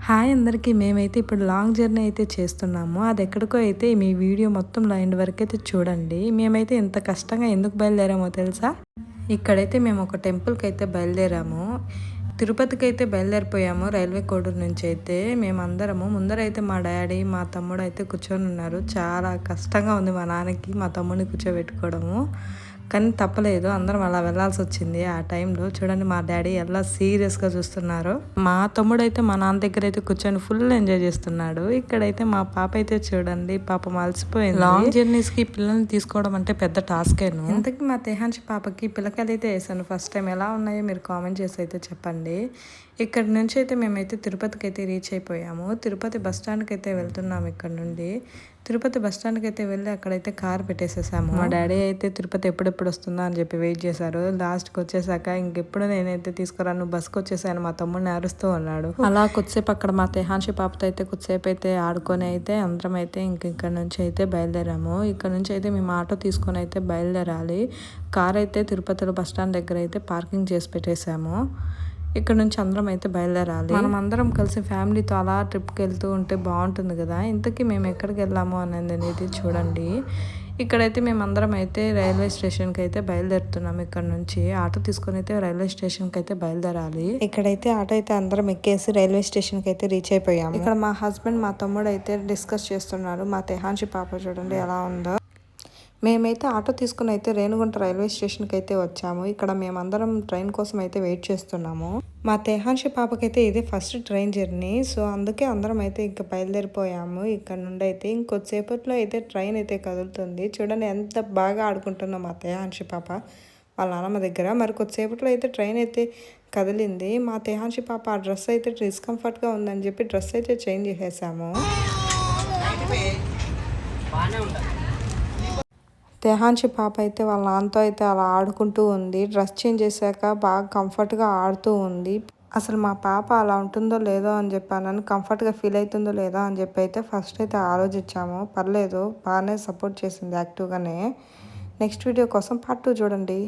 Hi అందరికీ. మేమైతే ఇప్పుడు లాంగ్ జర్నీ అయితే చేస్తున్నాము. అది ఎక్కడికో అయితే మీ వీడియో మొత్తం ఎండ్ వరకు అయితే చూడండి. మేమైతే ఇంత కష్టంగా ఎందుకు బయలుదేరామో తెలుసా? ఇక్కడైతే మేము ఒక టెంపుల్కి అయితే బయలుదేరాము. తిరుపతికి అయితే బయలుదేరిపోయాము రైల్వే కోడూరు నుంచి అయితే. మేమందరము ముందరైతే మా డాడీ మా తమ్ముడు అయితే కూర్చొని ఉన్నారు. చాలా కష్టంగా ఉంది మా నాన్నకి మా తమ్ముడిని కూర్చోబెట్టుకోవడము. కానీ తప్పలేదు, అందరం అలా వెళ్ళాల్సి వచ్చింది. ఆ టైంలో చూడండి మా డాడీ ఎలా సీరియస్గా చూస్తున్నారు. మా తమ్ముడు అయితే మా నాన్న దగ్గర అయితే కూర్చొని ఫుల్ ఎంజాయ్ చేస్తున్నాడు. ఇక్కడైతే మా పాప అయితే చూడండి పాపం అలసిపోయింది. లాంగ్ జర్నీస్కి పిల్లల్ని తీసుకోవడం అంటే పెద్ద టాస్కేను. ఇంతకీ మా తెహాన్షి పాపకి పిల్లకాయలు అయితే వేసాను ఫస్ట్ టైం. ఎలా ఉన్నాయో మీరు కామెంట్ చేసి అయితే చెప్పండి. ఇక్కడ నుంచి అయితే మేమైతే తిరుపతికి అయితే రీచ్ అయిపోయాము. తిరుపతి బస్ స్టాండ్కి అయితే వెళ్తున్నాము. ఇక్కడ నుండి తిరుపతి బస్ స్టాండ్కి అయితే వెళ్ళి అక్కడైతే కార్ పెట్టేసేసాము. మా డాడీ అయితే తిరుపతి ఎప్పుడెప్పుడు వస్తుందా అని చెప్పి వెయిట్ చేశారు. లాస్ట్కి వచ్చేసాక ఇంకెప్పుడు నేనైతే తీసుకురాను, బస్కి వచ్చేసాను మా తమ్ముడిని అరుస్తూ ఉన్నాడు. అలా కొద్దిసేపు అక్కడ మా తెహాన్షి పాపతో అయితే కొద్దిసేపు అయితే ఆడుకొని అయితే అందరం అయితే ఇక్కడ నుంచి అయితే బయలుదేరాము. ఇక్కడ నుంచి అయితే మేము ఆటో తీసుకొని అయితే బయలుదేరాలి. కార్ అయితే తిరుపతిలో బస్ స్టాండ్ దగ్గర అయితే పార్కింగ్ చేసి పెట్టేశాము. ఇక్కడ నుంచి అందరం అయితే బయలుదేరాలి. మనం అందరం కలిసి ఫ్యామిలీతో అలా ట్రిప్కి వెళ్తూ ఉంటే బాగుంటుంది కదా. ఇంతకీ మేము ఎక్కడికి వెళ్ళాము అనేది చూడండి. ఇక్కడైతే మేము అందరం అయితే రైల్వే స్టేషన్కి అయితే బయలుదేరుతున్నాము. ఇక్కడ నుంచి ఆటో తీసుకొని అయితే రైల్వే స్టేషన్కి అయితే బయలుదేరాలి. ఇక్కడైతే ఆటో అయితే అందరం ఎక్కేసి రైల్వే స్టేషన్కి అయితే రీచ్ అయిపోయాము. ఇక్కడ మా హస్బెండ్ మా తమ్ముడు అయితే డిస్కస్ చేస్తున్నారు. మా తెహాన్షి పాప చూడండి ఎలా ఉందో. మేమైతే ఆటో తీసుకుని అయితే రేణుగుంట రైల్వే స్టేషన్కి అయితే వచ్చాము. ఇక్కడ మేమందరం ట్రైన్ కోసం అయితే వెయిట్ చేస్తున్నాము. మా తెహాన్షి పాపకైతే ఇదే ఫస్ట్ ట్రైన్ జర్నీ. సో అందుకే అందరం అయితే ఇంకా బయలుదేరిపోయాము. ఇక్కడ నుండి అయితే ఇంకొద్దిసేపట్లో అయితే ట్రైన్ అయితే కదులుతుంది. చూడండి ఎంత బాగా ఆడుకుంటుందో మా తెహాన్షి పాప వాళ్ళ నాన్నమ్మ దగ్గర. మరి కొద్దిసేపట్లో అయితే ట్రైన్ అయితే కదిలింది. మా తెహాన్షి పాప ఆ డ్రెస్ అయితే డిస్కంఫర్ట్గా ఉందని చెప్పి డ్రెస్ అయితే చేంజ్ చేసేసాము. తెహాన్షి పాప అయితే వాళ్ళ నాన్నతో అయితే అలా ఆడుకుంటూ ఉంది. డ్రెస్ చేంజ్ చేశాక బాగా కంఫర్ట్గా ఆడుతూ ఉంది. అసలు మా పాప అలా ఉంటుందో లేదో అని చెప్పాను, కంఫర్ట్గా ఫీల్ అవుతుందో లేదో అని చెప్పి అయితే ఫస్ట్ అయితే ఆలోచించాము. పర్లేదు, బాగానే సపోర్ట్ చేసింది యాక్టివ్గానే. నెక్స్ట్ వీడియో కోసం పార్ట్ 2 చూడండి.